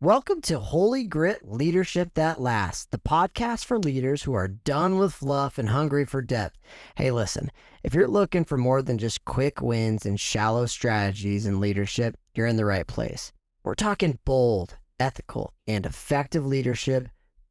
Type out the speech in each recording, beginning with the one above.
Welcome to Holy Grit Leadership That Lasts, the podcast for leaders who are done with fluff and hungry for depth. Hey, listen, if you're looking for more than just quick wins and shallow strategies in leadership, you're in the right place. We're talking bold, ethical, and effective leadership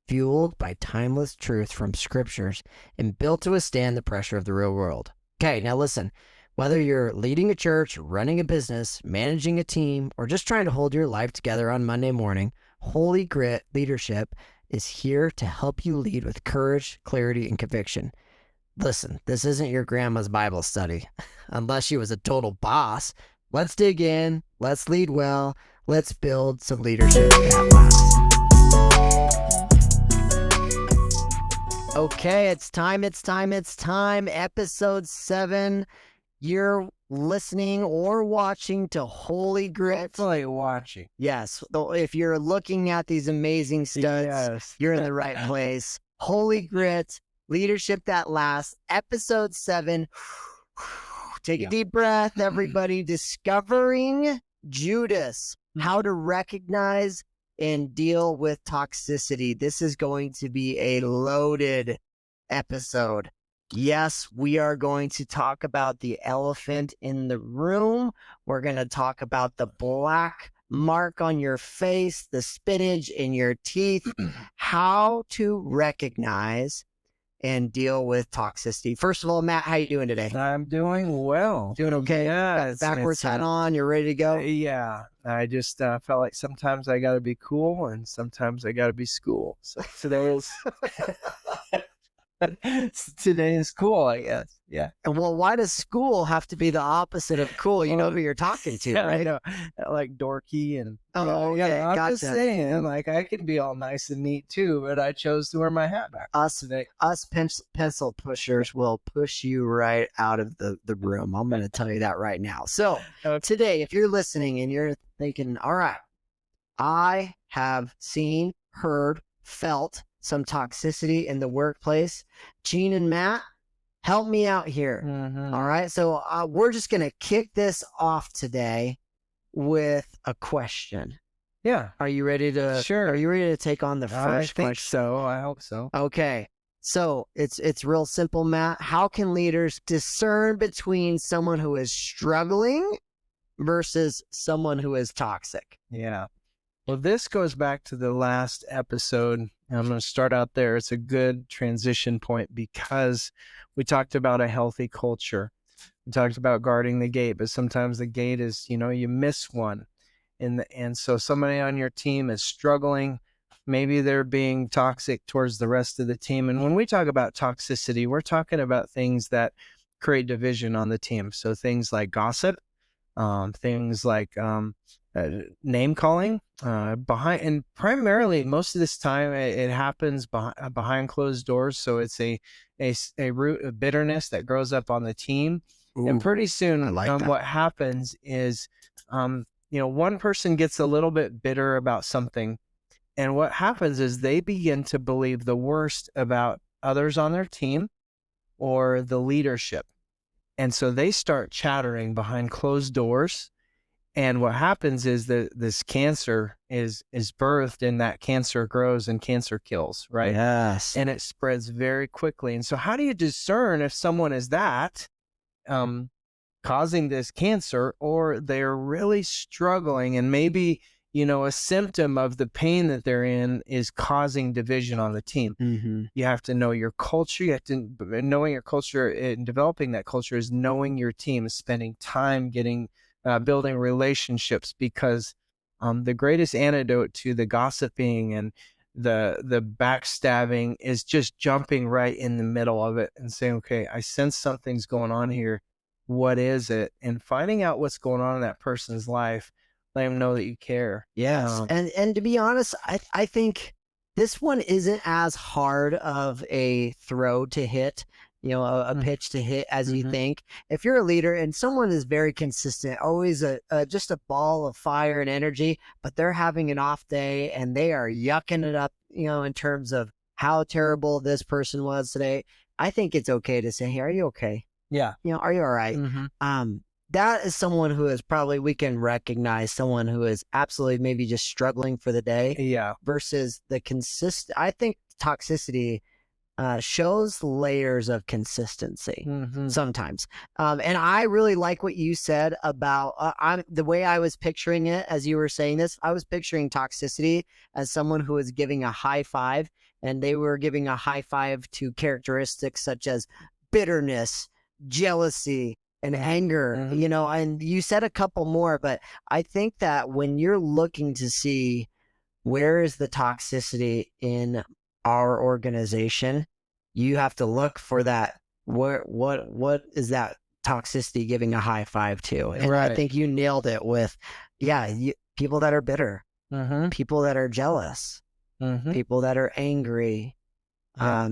fueled by timeless truth from scriptures and built to withstand the pressure of the real world. Okay, now listen. Whether you're leading a church, running a business, managing a team, or just trying to hold your life together on Monday morning, Holy Grit Leadership is here to help you lead with courage, clarity, and conviction. Listen, this isn't your grandma's Bible study. Unless she was a total boss, let's dig in, let's lead well, let's build some leadership that lasts. Okay, it's time. Episode 7. You're listening or watching to Holy Grit. Hopefully watching. Yes. If you're looking at these amazing studs, You're in the right place. Holy Grit, Leadership That Lasts, Episode 7. Take a deep breath, everybody. Discovering Judas, how to recognize and deal with toxicity. This is going to be a loaded episode. Yes, we are going to talk about the elephant in the room. We're going to talk about the black mark on your face, the spinach in your teeth, how to recognize and deal with toxicity. First of all, Matt, how you doing today? I'm doing well. Doing okay? Yeah. Backwards hat on. You're ready to go? Yeah. I just felt like sometimes I got to be cool and sometimes I got to be school. So today is cool, I guess. Yeah. And well, why does school have to be the opposite of cool? You know who you're talking to, right? I know. Like dorky and I'm just saying, like I can be all nice and neat too, but I chose to wear my hat back. Us pencil pushers will push you right out of the room. I'm going to tell you that right now. So today, if you're listening and you're thinking, all right, I have seen, heard, felt some toxicity in the workplace. Gene and Matt, help me out here. Mm-hmm. All right. So we're just going to kick this off today with a question. Yeah. Are you ready to? Sure. Are you ready to take on the first question? I think so. I hope so. Okay. So it's real simple, Matt. How can leaders discern between someone who is struggling versus someone who is toxic? Yeah. Well, this goes back to the last episode. I'm going to start out there. It's a good transition point because we talked about a healthy culture. We talked about guarding the gate, but sometimes the gate is, you miss one. And so somebody on your team is struggling. Maybe they're being toxic towards the rest of the team. And when we talk about toxicity, we're talking about things that create division on the team. So things like gossip, things like name calling, and primarily most of this time it happens behind closed doors. So it's a root of bitterness that grows up on the team. Ooh, and pretty soon what happens is, one person gets a little bit bitter about something. And what happens is they begin to believe the worst about others on their team or the leadership. And so they start chattering behind closed doors. And what happens is that this cancer is birthed, and that cancer grows and cancer kills, right? Yes. And it spreads very quickly. And so how do you discern if someone is causing this cancer, or they're really struggling and maybe, a symptom of the pain that they're in is causing division on the team? Mm-hmm. You have to know your culture. Knowing your culture and developing that culture is knowing your team, spending time building relationships, because the greatest antidote to the gossiping and the backstabbing is just jumping right in the middle of it and saying, okay, I sense something's going on here. What is it? And finding out what's going on in that person's life, let them know that you care. Yes. And to be honest, I think this one isn't as hard of a throw to hit, a pitch to hit as you think. If you're a leader and someone is very consistent, always just a ball of fire and energy, but they're having an off day and they are yucking it up, in terms of how terrible this person was today, I think it's okay to say, hey, are you okay? Yeah. Are you all right? that is someone who is probably, we can recognize someone who is absolutely maybe just struggling for the day Yeah. versus the consistent. I think toxicity shows layers of consistency sometimes. And I really like what you said about the way I was picturing it as you were saying this. I was picturing toxicity as someone who is giving a high five, and they were giving a high five to characteristics such as bitterness, jealousy, and anger, and you said a couple more, but I think that when you're looking to see where is the toxicity in our organization, you have to look for that. What is that toxicity giving a high five to? And I think you nailed it with, people that are bitter, people that are jealous, people that are angry,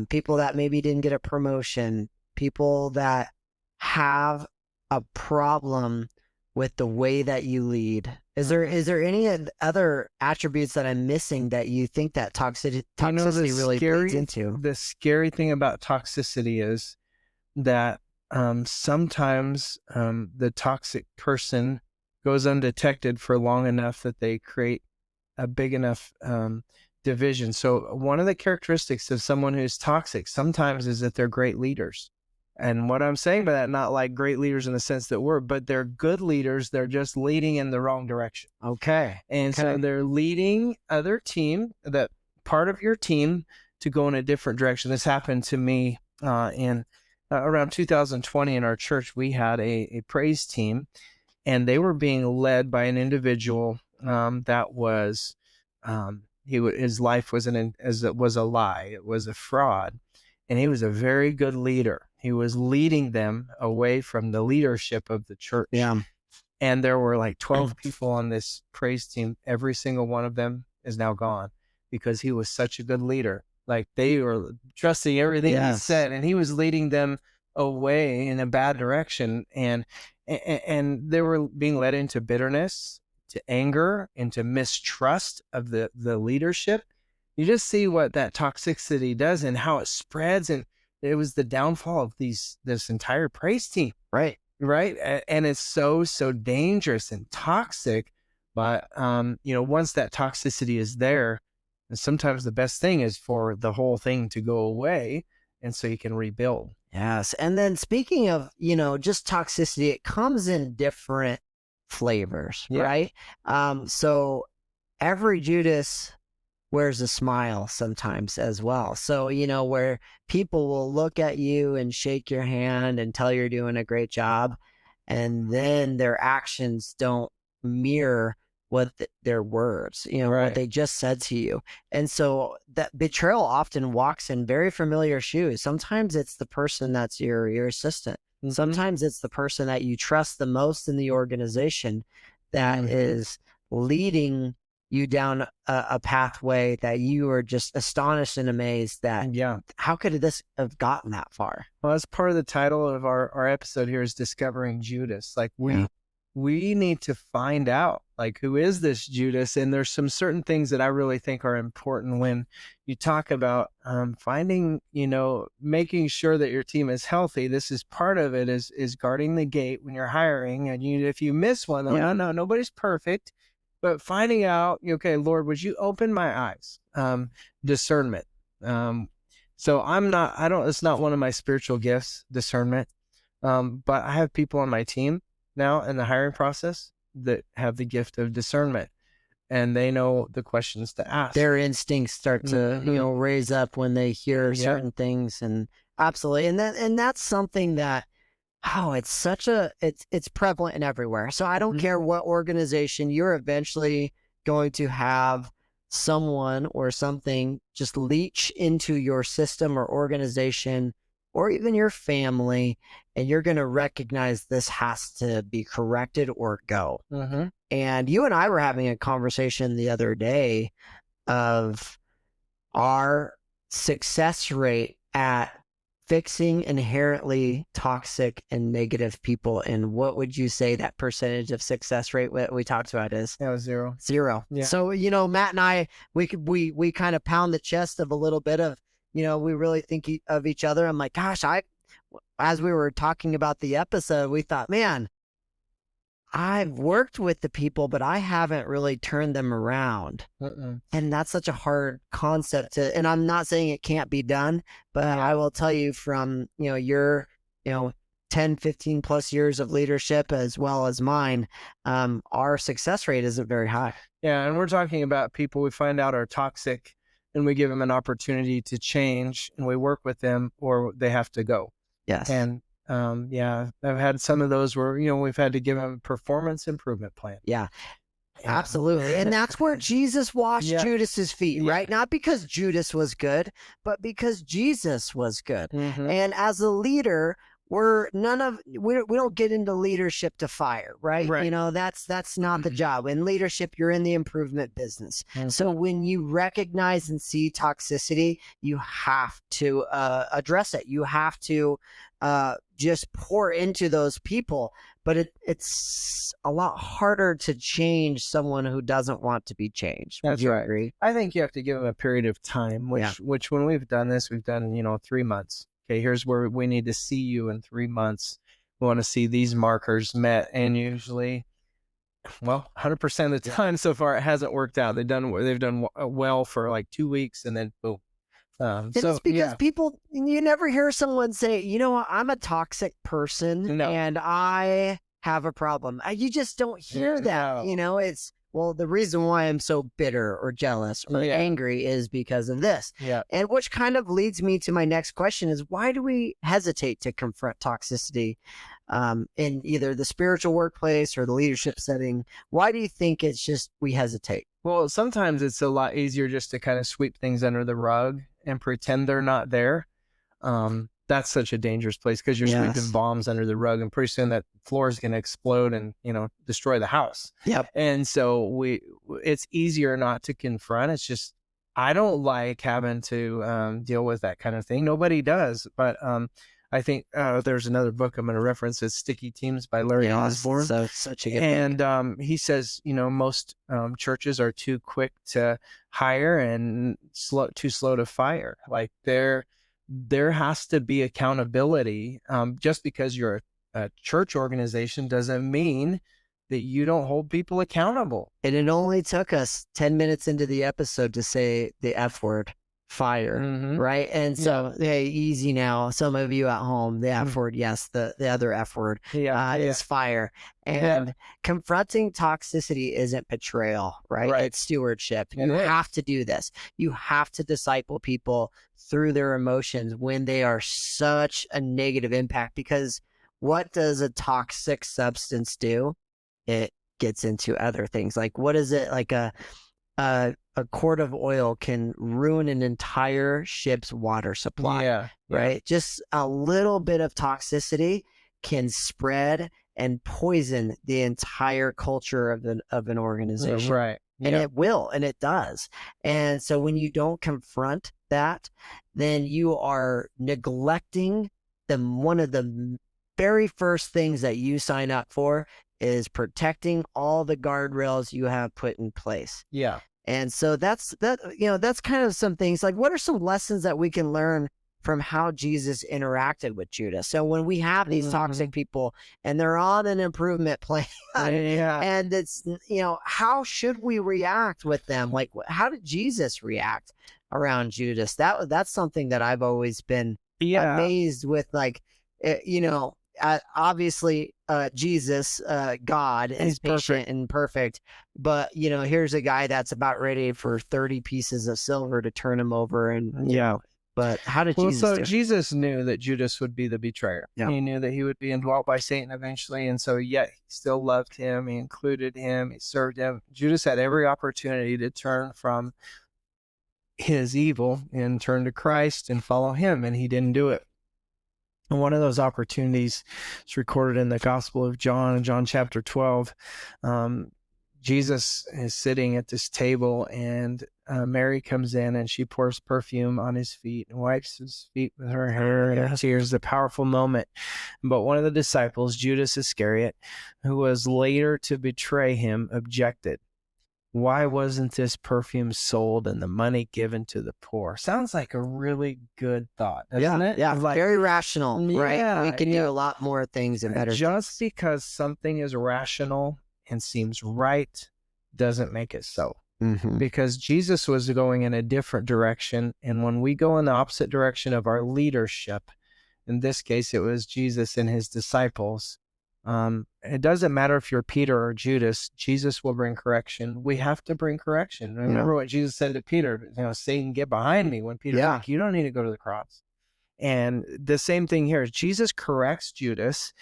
people that maybe didn't get a promotion, people that have a problem with the way that you lead. Is there any other attributes that I'm missing that you think that toxicity really plays into? The scary thing about toxicity is that sometimes the toxic person goes undetected for long enough that they create a big enough division. So one of the characteristics of someone who's toxic sometimes is that they're great leaders. And what I'm saying by that, not like great leaders in the sense that but they're good leaders. They're just leading in the wrong direction. Okay. And so they're leading other team, that part of your team, to go in a different direction. This happened to me in around 2020 in our church. We had a praise team, and they were being led by an individual that was, his life was was a lie. It was a fraud. And he was a very good leader. He was leading them away from the leadership of the church. Yeah. And there were like 12 people on this praise team. Every single one of them is now gone because he was such a good leader. Like, they were trusting everything he said, and he was leading them away in a bad direction. And they were being led into bitterness, to anger, into mistrust of the leadership. You just see what that toxicity does and how it spreads. And it was the downfall of this entire praise team. Right. And it's so dangerous and toxic. But, once that toxicity is there, sometimes the best thing is for the whole thing to go away. And so you can rebuild. Yes. And then speaking of, just toxicity, it comes in different flavors, right? So every Judas wears a smile sometimes as well. So, where people will look at you and shake your hand and tell you're doing a great job, and then their actions don't mirror what their words, what they just said to you. And so that betrayal often walks in very familiar shoes. Sometimes it's the person that's your assistant. Sometimes it's the person that you trust the most in the organization that is leading you down a pathway that you are just astonished and amazed that, how could this have gotten that far? Well, that's part of the title of our episode here, is Discovering Judas. Like, we need to find out, like, who is this Judas? And there's some certain things that I really think are important when you talk about finding, making sure that your team is healthy. This is part of it, is guarding the gate when you're hiring. And if you miss one, no, nobody's perfect. But finding out, okay, Lord, would you open my eyes? Discernment. So it's not one of my spiritual gifts, discernment. But I have people on my team now in the hiring process that have the gift of discernment, and they know the questions to ask. Their instincts start to, raise up when they hear certain things. And absolutely. And that's something that, it's prevalent and everywhere. So I don't care what organization, you're eventually going to have someone or something just leach into your system or organization or even your family, and you're going to recognize this has to be corrected or go. And you and I were having a conversation the other day of our success rate at fixing inherently toxic and negative people. And what would you say that percentage of success rate we talked about is? That was 0. Yeah. So, Matt and I, we kind of pound the chest of a little bit of, we really think of each other. I'm like, gosh, as we were talking about the episode, we thought, man, I've worked with the people, but I haven't really turned them around. And that's such a hard concept to, and I'm not saying it can't be done, but I will tell you from, your, 10, 15 plus years of leadership as well as mine, our success rate isn't very high. Yeah. And we're talking about people we find out are toxic and we give them an opportunity to change and we work with them or they have to go. Yes. And I've had some of those where, we've had to give them a performance improvement plan. Yeah. Absolutely. And that's where Jesus washed Judas's feet, right? Not because Judas was good, but because Jesus was good. And as a leader, we don't get into leadership to fire, right? That's not the job. In leadership, you're in the improvement business. So when you recognize and see toxicity, you have to address it. You have to just pour into those people. But it's a lot harder to change someone who doesn't want to be changed. That's Would right. you agree? I think you have to give them a period of time, which when we've done this, we've done, 3 months. Okay, here's where we need to see you in 3 months. We want to see these markers met. And usually, 100% of the time so far, it hasn't worked out. They've done well for like 2 weeks and then boom. It's because people, you never hear someone say, I'm a toxic person and I have a problem. You just don't hear that. It's, the reason why I'm so bitter or jealous or angry is because of this. And which kind of leads me to my next question is, why do we hesitate to confront toxicity in either the spiritual workplace or the leadership setting? Why do you think it's just we hesitate? Well, sometimes it's a lot easier just to kind of sweep things under the rug and pretend they're not there. That's such a dangerous place because you're sweeping bombs under the rug, and pretty soon that floor is going to explode and destroy the house. And so it's easier not to confront. It's just I don't like having to deal with that kind of thing. Nobody does, but I think there's another book I'm going to reference. It's Sticky Teams by Larry Osborne. So such a good book. He says, most churches are too quick to hire and too slow to fire. Like there has to be accountability. Just because you're a church organization doesn't mean that you don't hold people accountable. And it only took us 10 minutes into the episode to say the F word. Fire, right? And so, hey, easy now. Some of you at home, the F word, yes, the other F word is fire. And confronting toxicity isn't betrayal, right? It's stewardship. You have to do this. You have to disciple people through their emotions when they are such a negative impact, because what does a toxic substance do? It gets into other things. Like, what is it? Like a quart of oil can ruin an entire ship's water supply, right? Just a little bit of toxicity can spread and poison the entire culture of an organization. And it will, and it does. And so when you don't confront that, then you are neglecting one of the very first things that you sign up for is protecting all the guardrails you have put in place. And so that's kind of some things. Like, what are some lessons that we can learn from how Jesus interacted with Judas? So when we have these toxic people and they're on an improvement plan, and it's, how should we react with them? Like, how did Jesus react around Judas? That's something that I've always been amazed with. Like, obviously Jesus, God, is patient and perfect, but here's a guy that's about ready for 30 pieces of silver to turn him over. And but how did Jesus do? Jesus knew that Judas would be the betrayer. He knew that he would be indwelt by Satan eventually, and so yet he still loved him. He included him. He served him. Judas had every opportunity to turn from his evil and turn to Christ and follow him, and he didn't do it. And one of those opportunities is recorded in the Gospel of John, in John chapter 12. Jesus is sitting at this table, and Mary comes in, and she pours perfume on his feet and wipes his feet with her hair. And here's a powerful moment. But one of the disciples, Judas Iscariot, who was later to betray him, objected. why wasn't this perfume sold and the money given to the poor? Sounds like a really good thought, doesn't it? Yeah, Like, very rational, right? yeah, We can do a lot more things and better just things. because something is rational and seems right doesn't make it so. Mm-hmm. Because Jesus was going in a different direction. And when we go in the opposite direction of our leadership, in this case, it was Jesus and his disciples. It doesn't matter if you're Peter or Judas, Jesus will bring correction. We have to bring correction. Remember what Jesus said to Peter, Satan, get behind me, when Peter's like, you don't need to go to the cross. And the same thing here. Jesus corrects Judas,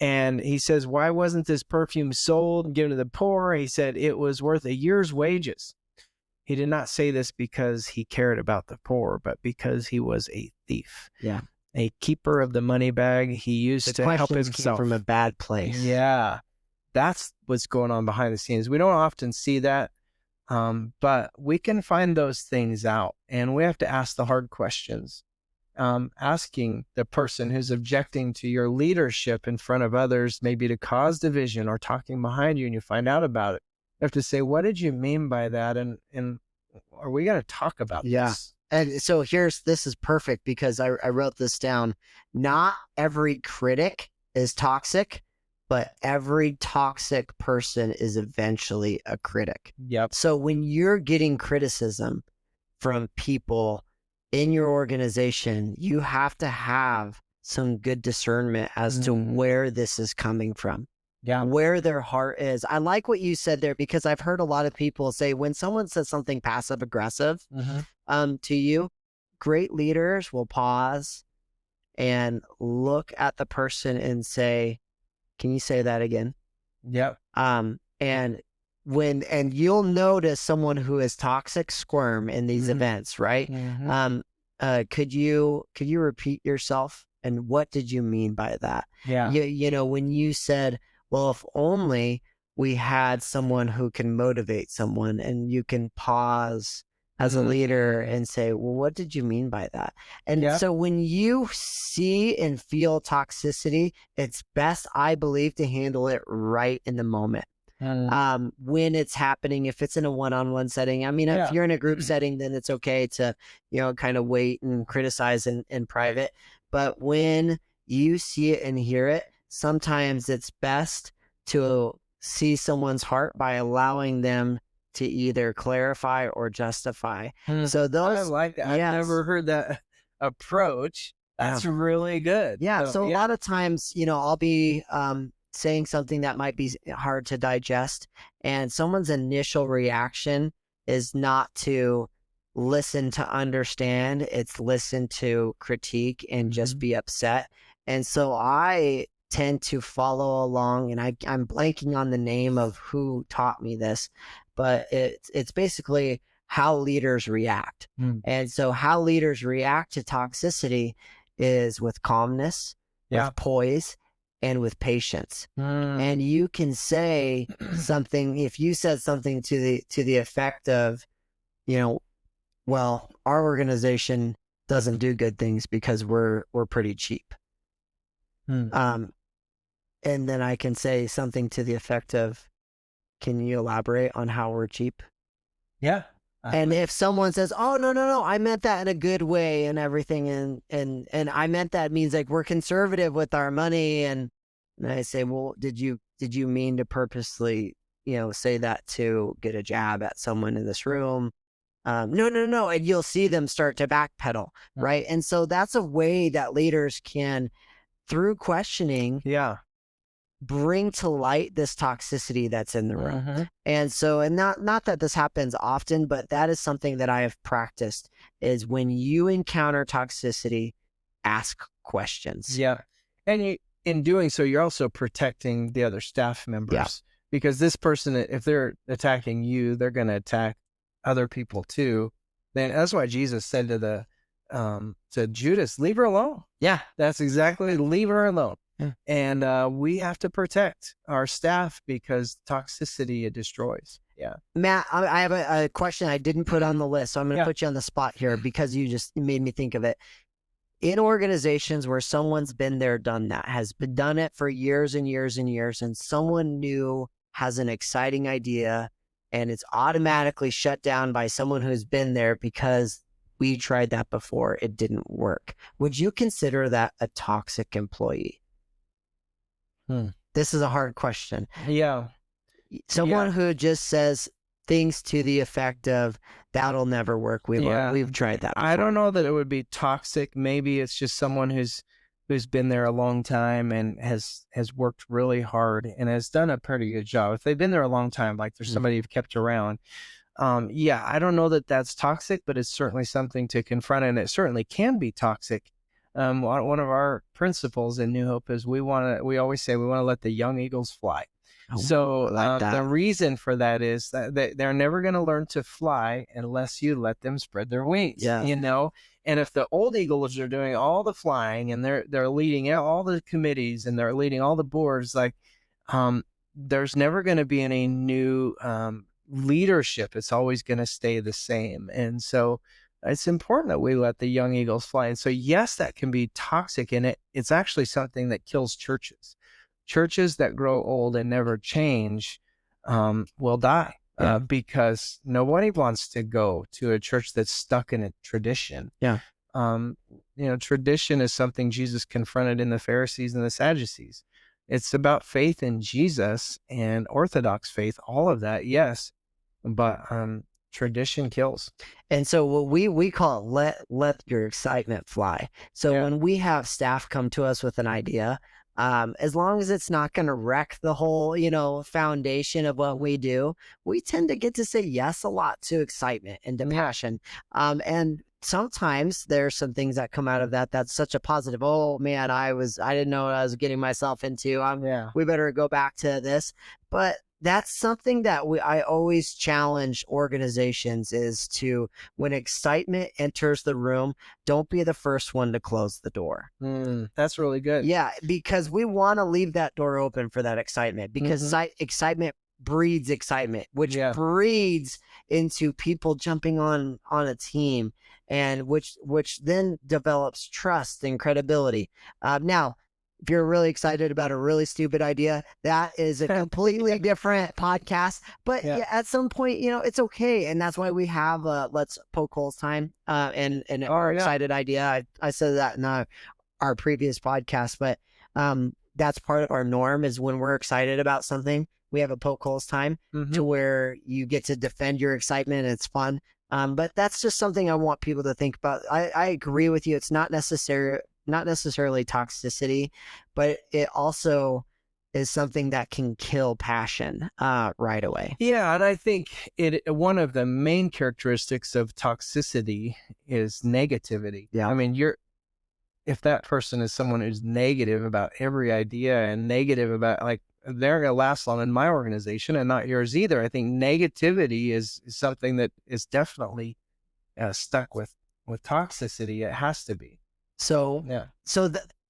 and he says, why wasn't this perfume sold and given to the poor? He said it was worth a year's wages. He did not say this because he cared about the poor, but because he was a thief. Yeah. A keeper of the money bag. He used to help himself. Came from a bad place. Yeah. That's what's going on behind the scenes. We don't often see that, but we can find those things out, and we have to ask the hard questions. Asking the person who's objecting to your leadership in front of others, maybe to cause division, or talking behind you and you find out about it. You have to say, what did you mean by that? And are we going to talk about this? And so this is perfect, because I wrote this down. Not every critic is toxic, but every toxic person is eventually a critic. Yep. So when you're getting criticism from people in your organization, you have to have some good discernment as to where this is coming from. Yeah. Where their heart is. I like what you said there, because I've heard a lot of people say when someone says something passive aggressive to you, great leaders will pause and look at the person and say, can you say that again? Yep. And you'll notice someone who is toxic squirm in these events, right? Could you repeat yourself? And what did you mean by that? Yeah. When you said, well, if only we had someone who can motivate someone, and you can pause as a leader and say, well, what did you mean by that? And so when you see and feel toxicity, it's best, I believe, to handle it right in the moment. When it's happening, if it's in a one-on-one setting, I mean, if you're in a group setting, then it's okay to, kind of wait and criticize in private. But when you see it and hear it, sometimes it's best to see someone's heart by allowing them to either clarify or justify. So those, I like that. I've never heard that approach. That's really good. Yeah. So a lot of times, I'll be saying something that might be hard to digest, and someone's initial reaction is not to listen to understand, it's listen to critique and just be upset. And so I tend to follow along, and I'm blanking on the name of who taught me this, but it's basically how leaders react. And so how leaders react to toxicity is with calmness, with poise, and with patience. And you can say something, if you said something to the effect of, well, our organization doesn't do good things because we're pretty cheap. And then I can say something to the effect of, can you elaborate on how we're cheap? Yeah. And if someone says, oh, no, I meant that in a good way and everything, and I meant that means like we're conservative with our money, and I say, well, did you mean to purposely, say that to get a jab at someone in this room? No. And you'll see them start to backpedal, right? And so that's a way that leaders can, through questioning, bring to light this toxicity that's in the room. And so, and not that this happens often, but that is something that I have practiced, is when you encounter toxicity, ask questions. Yeah. And in doing so, you're also protecting the other staff members, because this person, if they're attacking you, they're going to attack other people too. Then that's why Jesus said to Judas, leave her alone. Yeah, that's exactly, leave her alone. And we have to protect our staff, because toxicity, it destroys. Yeah. Matt, I have a question I didn't put on the list, so I'm going to put you on the spot here, because you just made me think of it. In organizations where someone's been there, done that, has been done it for years and years and years, and someone new has an exciting idea and it's automatically shut down by someone who's been there because we tried that before, it didn't work. Would you consider that a toxic employee? This is a hard question. Yeah. Someone who just says things to the effect of, that'll never work. We've tried that before. I don't know that it would be toxic. Maybe it's just someone who's been there a long time and has worked really hard and has done a pretty good job. If they've been there a long time, like there's somebody you've kept around. I don't know that that's toxic, but it's certainly something to confront, and it certainly can be toxic. One of our principles in New Hope is we always say we want to let the young eagles fly. So the reason for that is that they're never going to learn to fly unless you let them spread their wings, you know? And if the old eagles are doing all the flying and they're leading all the committees and they're leading all the boards, like there's never going to be any new leadership. It's always going to stay the same. And so it's important that we let the young eagles fly. And so, yes, that can be toxic, and it's actually something that kills churches. Churches that grow old and never change will die because nobody wants to go to a church that's stuck in a tradition. Tradition is something Jesus confronted in the Pharisees and the Sadducees. It's about faith in Jesus and Orthodox faith, all of that, yes, but tradition kills. And so what we call it, let your excitement fly. So when we have staff come to us with an idea, as long as it's not going to wreck the whole, foundation of what we do, we tend to get to say yes a lot to excitement and to passion. And sometimes there's some things that come out of that that's such a positive. Oh man, I didn't know what I was getting myself into. We better go back to this. But that's something that I always challenge organizations is to, when excitement enters the room, don't be the first one to close the door. That's really good. Yeah, because we want to leave that door open for that excitement, because excitement breeds excitement, which breeds into people jumping on a team, and which then develops trust and credibility. Now, if you're really excited about a really stupid idea, that is a completely different podcast. But at some point, it's okay. And that's why we have Let's Poke Holes time and our excited idea. I said that in our previous podcast, but that's part of our norm is when we're excited about something, we have a Poke Holes time to where you get to defend your excitement. And it's fun. But that's just something I want people to think about. I agree with you. It's not necessarily toxicity, but it also is something that can kill passion right away. Yeah, and I think one of the main characteristics of toxicity is negativity. Yeah. I mean, if that person is someone who's negative about every idea and negative about, like, they're going to last long in my organization and not yours either. I think negativity is something that is definitely stuck with toxicity. It has to be. So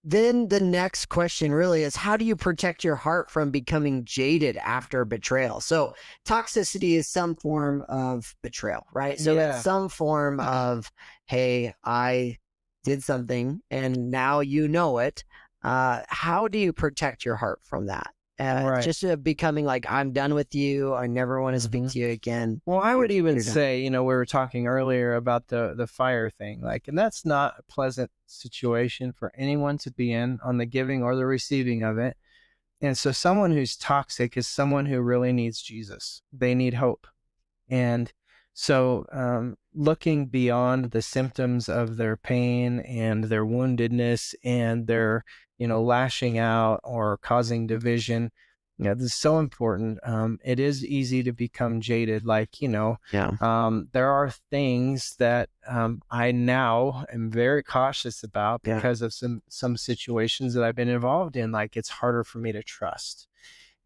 then the next question really is, how do you protect your heart from becoming jaded after betrayal? So toxicity is some form of betrayal, right? So it's some form of, hey, I did something and now you know it. How do you protect your heart from that? Just becoming like, I'm done with you. I never want to speak to you again. Well, I would even say, we were talking earlier about the fire thing, and that's not a pleasant situation for anyone to be in on the giving or the receiving of it. And so someone who's toxic is someone who really needs Jesus. They need hope. And so looking beyond the symptoms of their pain and their woundedness and their lashing out or causing division, this is so important. It is easy to become jaded. There are things that I now am very cautious about because of some situations that I've been involved in. It's harder for me to trust.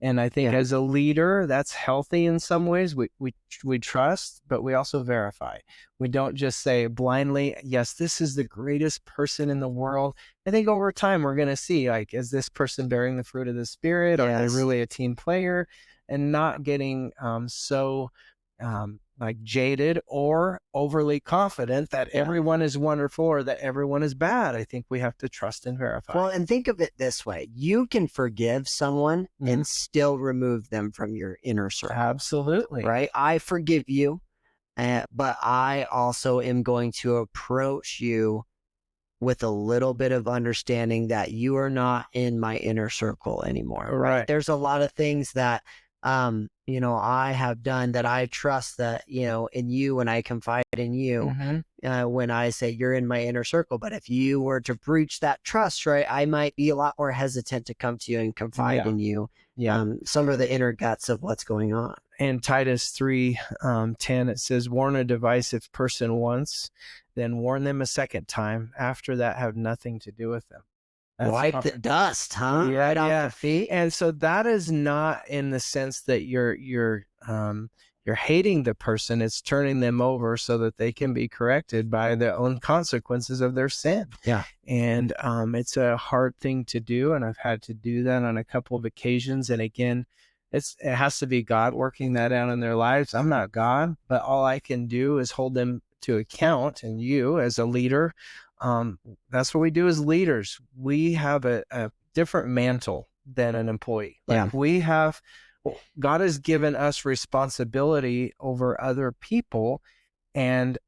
And I think as a leader, that's healthy in some ways. We trust, but we also verify. We don't just say blindly, yes, this is the greatest person in the world. I think over time, we're going to see, is this person bearing the fruit of the Spirit? Are they really a team player? And not getting so like jaded or overly confident that everyone is wonderful or that everyone is bad. I think we have to trust and verify. Well, and think of it this way. You can forgive someone and still remove them from your inner circle. Absolutely. Right? I forgive you, but I also am going to approach you with a little bit of understanding that you are not in my inner circle anymore. Right? There's a lot of things that I have done that I trust that, in you, and I confide in you when I say you're in my inner circle. But if you were to breach that trust, right, I might be a lot more hesitant to come to you and confide in you. Some of the inner guts of what's going on. In Titus 3:10, it says, warn a divisive person once, then warn them a second time. After that, have nothing to do with them. Wipe the dust, huh? Right off the feet. And so that is not in the sense that you're hating the person. It's turning them over so that they can be corrected by their own consequences of their sin. Yeah. And it's a hard thing to do, and I've had to do that on a couple of occasions. And again, it has to be God working that out in their lives. I'm not God, but all I can do is hold them to account. And you, as a leader, that's what we do as leaders. We have a different mantle than an employee. God has given us responsibility over other people, and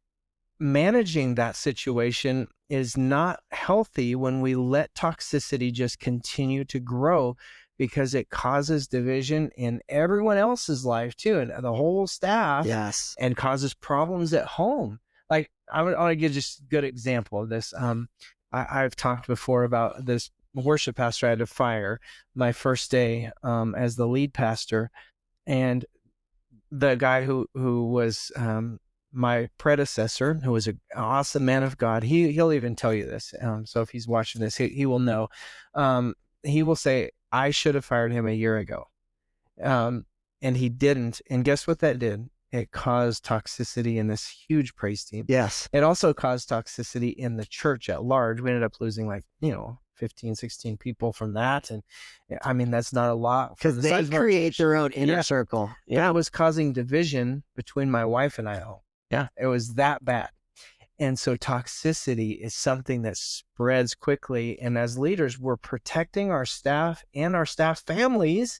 managing that situation is not healthy when we let toxicity just continue to grow, because it causes division in everyone else's life too, and the whole staff. Yes. And causes problems at home. Like, I want to give just a good example of this. I've talked before about this worship pastor I had to fire my first day as the lead pastor. And the guy who was my predecessor, who was an awesome man of God, he'll even tell you this. So if he's watching this, he will know. He will say, I should have fired him a year ago. And he didn't. And guess what that did? It caused toxicity in this huge praise team. Yes. It also caused toxicity in the church at large. We ended up losing 15, 16 people from that. And I mean, that's not a lot. Because they create their own inner circle. Yeah. That was causing division between my wife and I. Yeah. It was that bad. And so toxicity is something that spreads quickly. And as leaders, we're protecting our staff and our staff families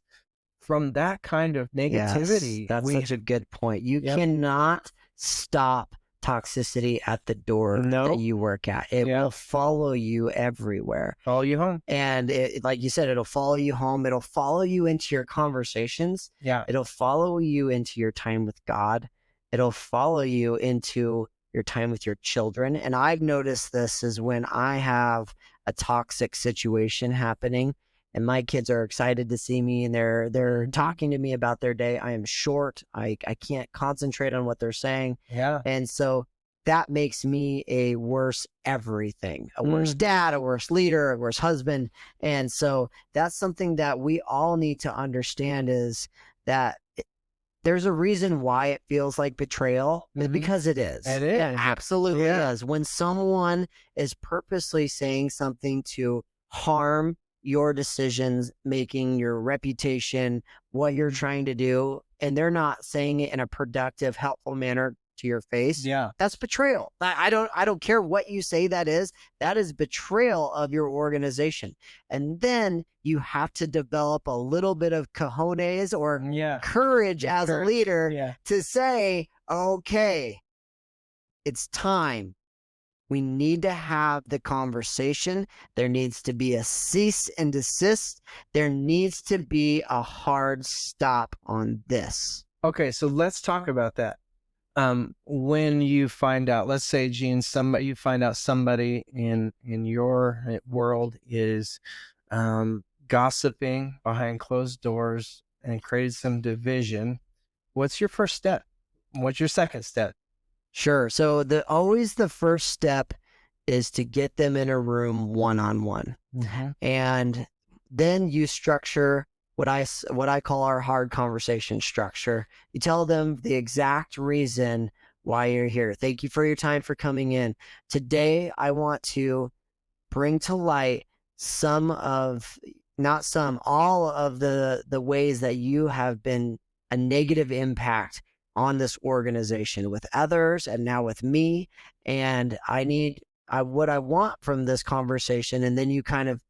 from that kind of negativity. Yes, that's such a good point. You cannot stop toxicity at the door that you work at. It will follow you everywhere. Follow you home. And like you said, it'll follow you home. It'll follow you into your conversations. Yeah. It'll follow you into your time with God. It'll follow you into your time with your children. And I've noticed this is when I have a toxic situation happening, and my kids are excited to see me, and they're talking to me about their day. I am short. I can't concentrate on what they're saying. Yeah. And so that makes me a worse everything, a worse dad, a worse leader, a worse husband. And so that's something that we all need to understand, is that there's a reason why it feels like betrayal, because it is. It is. It absolutely is. When someone is purposely saying something to harm your decisions, making your reputation, what you're trying to do, and they're not saying it in a productive, helpful manner to your face, that's betrayal. I don't care what you say that is betrayal of your organization. And then you have to develop a little bit of cojones or courage as a leader to say, okay, it's time. We need to have the conversation. There needs to be a cease and desist. There needs to be a hard stop on this. Okay, so let's talk about that. When you find out, let's say, Gene, you find out somebody in your world is gossiping behind closed doors and created some division. What's your first step? What's your second step? Sure. So always the first step is to get them in a room one-on-one. And then you structure what I call our hard conversation structure. You tell them the exact reason why you're here. Thank you for your time, for coming in. Today, I want to bring to light all of the ways that you have been a negative impact on this organization with others and now with me. And what I want from this conversation, and then you kind of,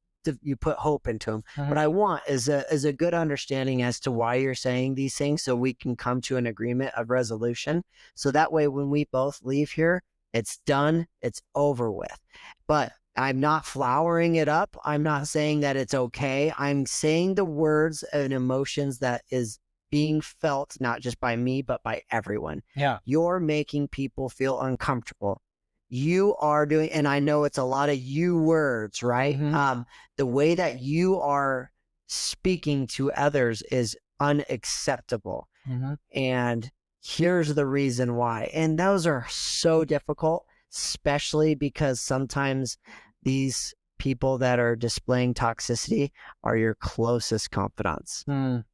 you put hope into them. What I want is a good understanding as to why you're saying these things, so we can come to an agreement of resolution. So that way, when we both leave here, it's done, it's over with. But I'm not flowering it up. I'm not saying that it's okay. I'm saying the words and emotions that is being felt, not just by me, but by everyone. Yeah. You're making people feel uncomfortable. You are doing, and I know it's a lot of you words, right? The way that you are speaking to others is unacceptable. And here's the reason why. And those are so difficult, especially because sometimes these people that are displaying toxicity are your closest confidants.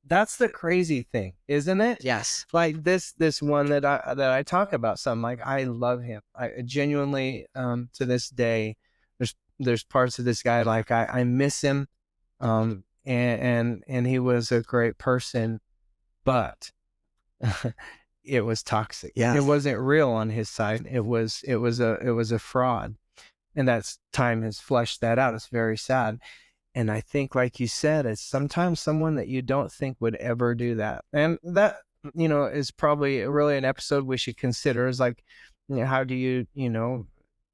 That's the crazy thing, isn't it? Yes. Like this one that I talk about, something like, I love him. I genuinely, to this day, there's parts of this guy, like I miss him. And he was a great person, but it was toxic. Yes. It wasn't real on his side. It was a fraud. And that's time has fleshed that out. It's very sad. And I think, like you said, it's sometimes someone that you don't think would ever do that. And that, is probably really an episode we should consider, is like, how do you,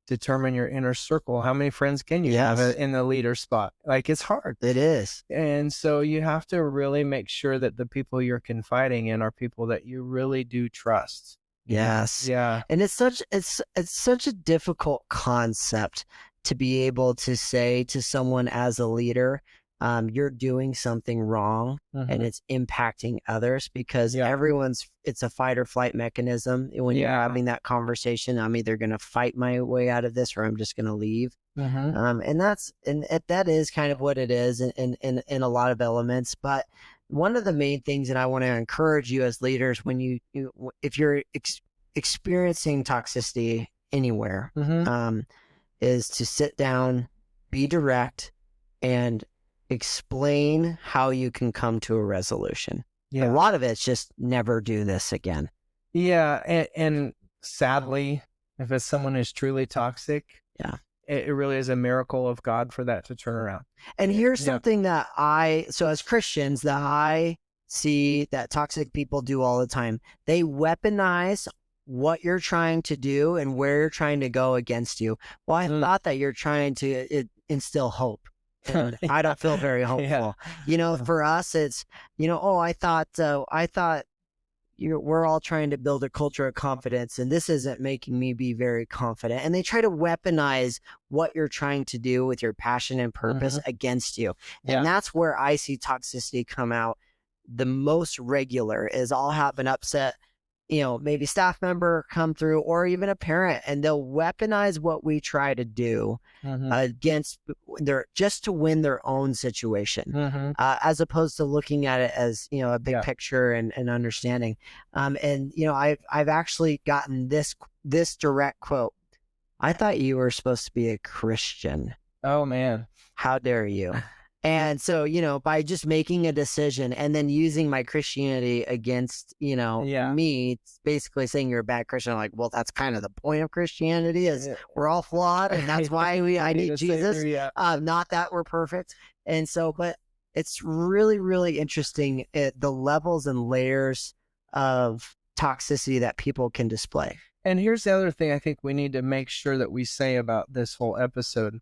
determine your inner circle? How many friends can you have in the leader spot? Like, it's hard. It is. And so you have to really make sure that the people you're confiding in are people that you really do trust. Yes. Yeah. And it's such a difficult concept to be able to say to someone as a leader, you're doing something wrong and it's impacting others, because it's a fight or flight mechanism. When you're having that conversation, I'm either going to fight my way out of this or I'm just going to leave. And that is kind of what it is in a lot of elements. But one of the main things that I want to encourage you as leaders, when if you're experiencing toxicity anywhere, is to sit down, be direct, and explain how you can come to a resolution. A lot of it's just never do this again. Yeah. And sadly, if it's someone who's truly toxic, it really is a miracle of God for that to turn around. And here's something that so as Christians, that I see that toxic people do all the time. They weaponize what you're trying to do and where you're trying to go against you. Well, I thought that you're trying to instill hope. And I don't feel very hopeful. For us, it's, I thought we're all trying to build a culture of confidence, and this isn't making me be very confident. And they try to weaponize what you're trying to do with your passion and purpose against you. And that's where I see toxicity come out the most regular. Is I'll have an upset, maybe staff member come through, or even a parent, and they'll weaponize what we try to do against just to win their own situation, as opposed to looking at it as, a big picture and understanding. I've actually gotten this direct quote: "I thought you were supposed to be a Christian. Oh man, how dare you?" And so, by just making a decision and then using my Christianity against, me, it's basically saying you're a bad Christian. I'm like, well, that's kind of the point of Christianity, is we're all flawed, and that's why I need Jesus. Not that we're perfect. And so, but it's really, really interesting, the levels and layers of toxicity that people can display. And here's the other thing I think we need to make sure that we say about this whole episode.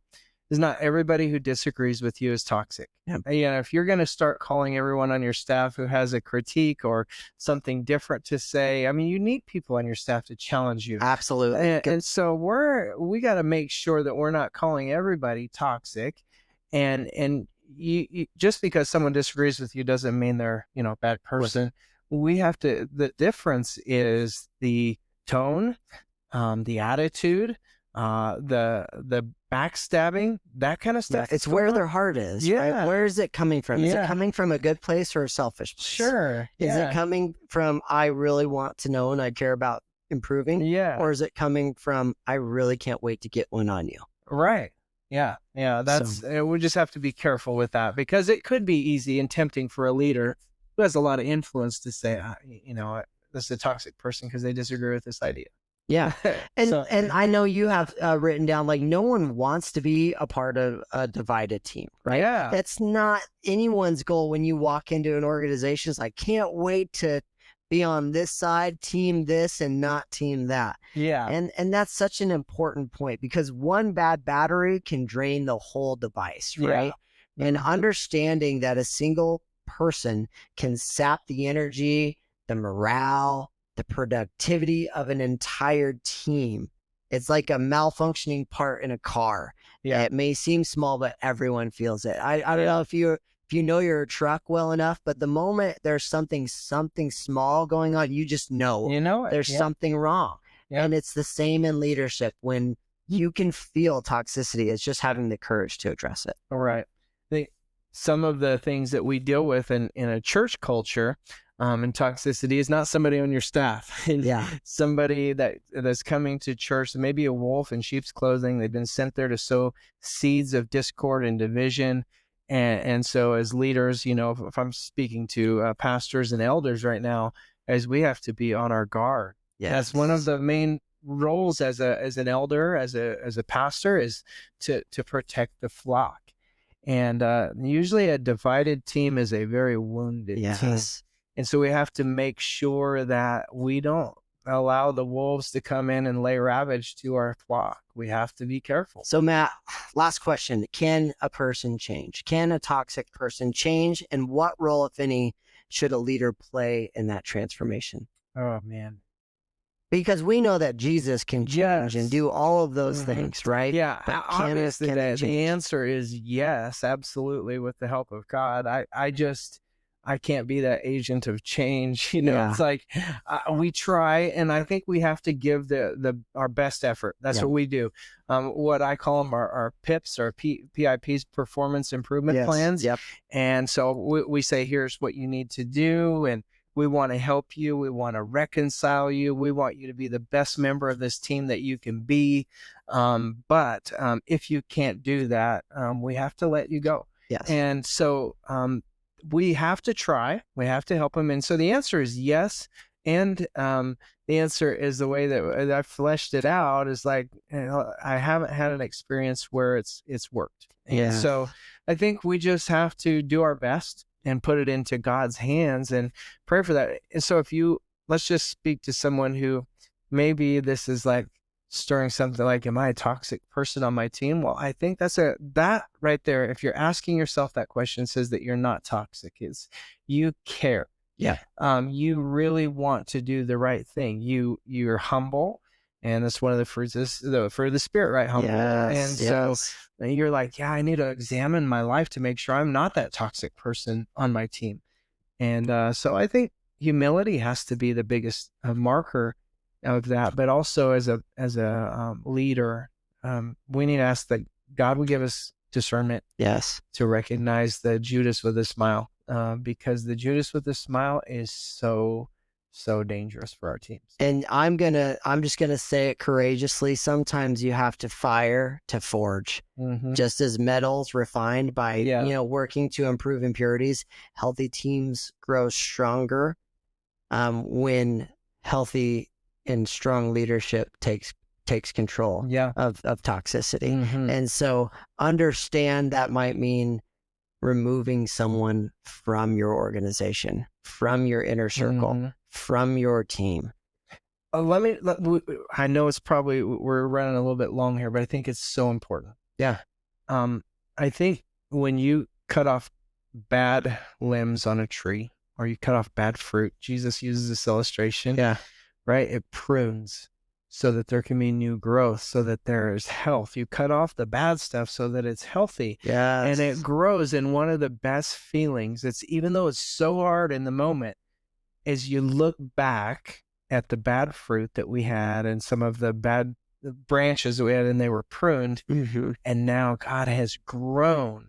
Is not everybody who disagrees with you is toxic. If you're going to start calling everyone on your staff who has a critique or something different to say, you need people on your staff to challenge you. Absolutely. And so we got to make sure that we're not calling everybody toxic. And you just because someone disagrees with you doesn't mean they're, a bad person. We have to, the difference is the tone, the attitude, the backstabbing, that kind of stuff. It's where their heart is. Right? Where is it coming from? Is it coming from a good place or a selfish place? Sure. Is it coming from, I really want to know and I care about improving? Or is it coming from, I really can't wait to get one on you? Right. Yeah. That's, we just have to be careful with that, because it could be easy and tempting for a leader who has a lot of influence to say, this is a toxic person because they disagree with this idea. Yeah. And So, and I know you have written down, like, no one wants to be a part of a divided team, right? yeah, That's not anyone's goal when you walk into an organization. It's like, can't wait to be on this side, team this, and not team that. yeah, And that's such an important point, because one bad battery can drain the whole device, right? And understanding that a single person can sap the energy, the morale, the productivity of an entire team. It's like a malfunctioning part in a car. yeah. It may seem small, but everyone feels it. I don't know if you know your truck well enough, but the moment there's something small going on, you just know You know it. there's Yeah. something wrong. Yeah. And it's the same in leadership. When you can feel toxicity, it's just having the courage to address it. All right. Some of the things that we deal with in a church culture, and toxicity is not somebody on your staff. Yeah. Somebody that's coming to church, maybe a wolf in sheep's clothing. They've been sent there to sow seeds of discord and division. And so as leaders, if I'm speaking to pastors and elders right now, as we have to be on our guard. Yes. That's one of the main roles as an elder, as a pastor, is to protect the flock. And usually a divided team is a very wounded team. Yes. And so we have to make sure that we don't allow the wolves to come in and lay ravage to our flock. We have to be careful. So, Matt, last question. Can a person change? Can a toxic person change? And what role, if any, should a leader play in that transformation? Oh, man. Because we know that Jesus can change and do all of those things, right? Yeah. But Obviously, can it the change? answer is yes, absolutely, with the help of God. I can't be that agent of change. Yeah. It's like we try, and I think we have to give our best effort. That's Yeah. what we do. What I call them our PIPs, or PIPs, performance improvement Yes. plans. Yep. And so we say, here's what you need to do, and we want to help you. We want to reconcile you. We want you to be the best member of this team that you can be. But if you can't do that, we have to let you go. Yes. And so we have to try. We have to help them. And so the answer is yes. And the answer is the way that I fleshed it out is like, I haven't had an experience where it's worked. Yeah. And so I think we just have to do our best and put it into God's hands and pray for that. And so let's just speak to someone who maybe this is like stirring something like, am I a toxic person on my team? Well, I think that right there, if you're asking yourself that question, says that you're not toxic. Is you care. Yeah. You really want to do the right thing. You're humble. And that's one of the fruits of the fruit of the Spirit, right? Humble. Yes. And so you're like, yeah, I need to examine my life to make sure I'm not that toxic person on my team. And so I think humility has to be the biggest marker of that. But also as a leader, we need to ask that God would give us discernment. Yes. To recognize the Judas with a smile, because the Judas with a smile is so dangerous for our teams. And I'm just gonna say it courageously. Sometimes you have to fire to forge. Mm-hmm. Just as metals refined by working to improve impurities, healthy teams grow stronger when healthy and strong leadership takes control of toxicity. Mm-hmm. And so understand that might mean removing someone from your organization, from your inner circle, from your team. I know it's probably, we're running a little bit long here, but I think it's so important. Yeah. I think when you cut off bad limbs on a tree, or you cut off bad fruit, Jesus uses this illustration. Yeah. Right? It prunes so that there can be new growth, so that there is health. You cut off the bad stuff so that it's healthy. Yeah. And it grows. And one of the best feelings, even though it's so hard in the moment, is you look back at the bad fruit that we had and some of the bad branches that we had, and they were pruned. Mm-hmm. And now God has grown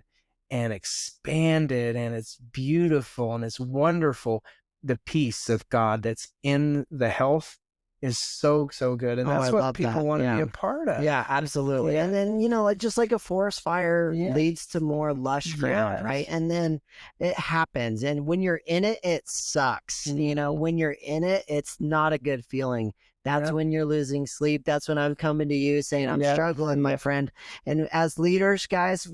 and expanded, and it's beautiful and it's wonderful. The peace of God that's in the health is so, so good. And Oh, I that's what love people that. want to Yeah. be a part of. Yeah, absolutely. Yeah. And then, just like a forest fire Yeah. leads to more lush ground, right? Yes. And then it happens. And when you're in it, it sucks. When you're in it, it's not a good feeling. That's Yep. when you're losing sleep. That's when I'm coming to you saying, I'm Yep. struggling, my friend. And as leaders, guys,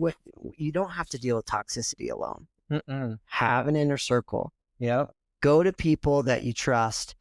you don't have to deal with toxicity alone. Have an inner circle. Yep. Go to people that you trust,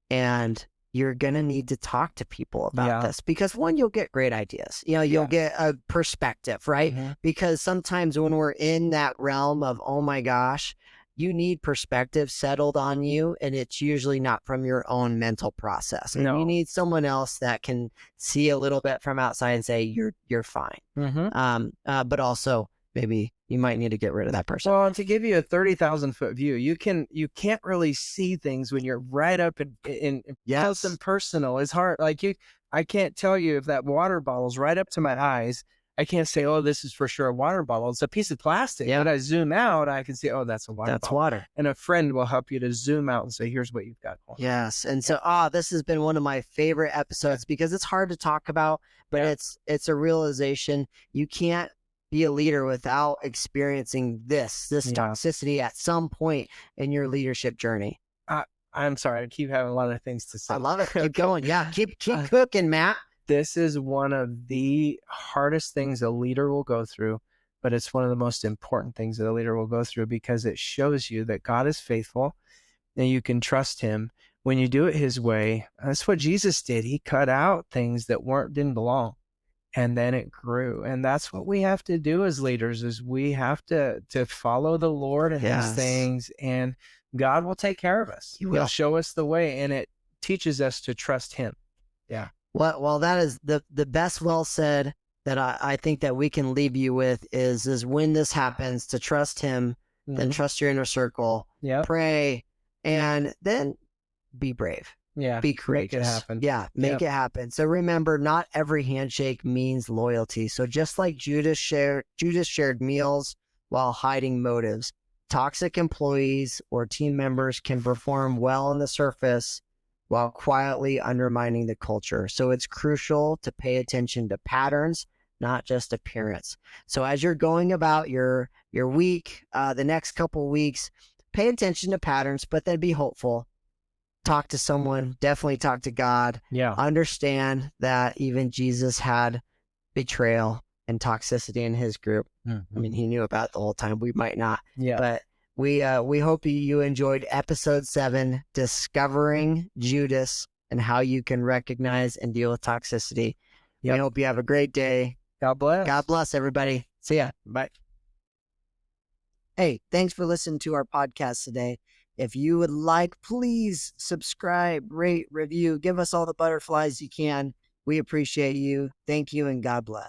and you're going to need to talk to people about this, because one, you'll get great ideas. You'll get a perspective, right? Because sometimes when we're in that realm of, oh my gosh, you need perspective settled on you, and it's usually not from your own mental process. And you need someone else that can see a little bit from outside and say, you're fine. But also maybe you might need to get rid of that person. Well, and to give you a 30,000-foot view, you can't really see things when you're right up in close and personal. It's hard. Like I can't tell you if that water bottle's right up to my eyes. I can't say, oh, this is for sure a water bottle. It's a piece of plastic. But I zoom out, I can see, oh, that's a water bottle. That's water. And a friend will help you to zoom out and say, here's what you've got going. Yes. And so, this has been one of my favorite episodes because it's hard to talk about, but it's a realization. You can't be a leader without experiencing this toxicity at some point in your leadership journey. I'm sorry. I keep having a lot of things to say. I love it. Keep going. Yeah. Keep cooking, Matt. This is one of the hardest things a leader will go through, but it's one of the most important things that a leader will go through, because it shows you that God is faithful and you can trust him when you do it his way. That's what Jesus did. He cut out things that didn't belong. And then it grew. And that's what we have to do as leaders, is we have to follow the Lord in these things, and God will take care of us. He'll show us the way, and it teaches us to trust him. Yeah. Well, that is the best well said that I think that we can leave you with is when this happens, to trust him, then trust your inner circle, pray, and then be brave. Yeah. Be courageous. Make it happen. Yeah. Make it happen. So remember, not every handshake means loyalty. So just like Judas shared meals while hiding motives, toxic employees or team members can perform well on the surface while quietly undermining the culture. So it's crucial to pay attention to patterns, not just appearance. So as you're going about your week, the next couple weeks, pay attention to patterns, but then be hopeful. Talk to someone, definitely talk to God. Yeah. Understand that even Jesus had betrayal and toxicity in his group. I mean, he knew about it the whole time. We might not. Yeah. But we hope you enjoyed episode 7, Discovering Judas and how you can recognize and deal with toxicity. We hope you have a great day. God bless. God bless, everybody. See ya. Bye. Hey, thanks for listening to our podcast today. If you would like, please subscribe, rate, review, give us all the butterflies you can. We appreciate you. Thank you, and God bless.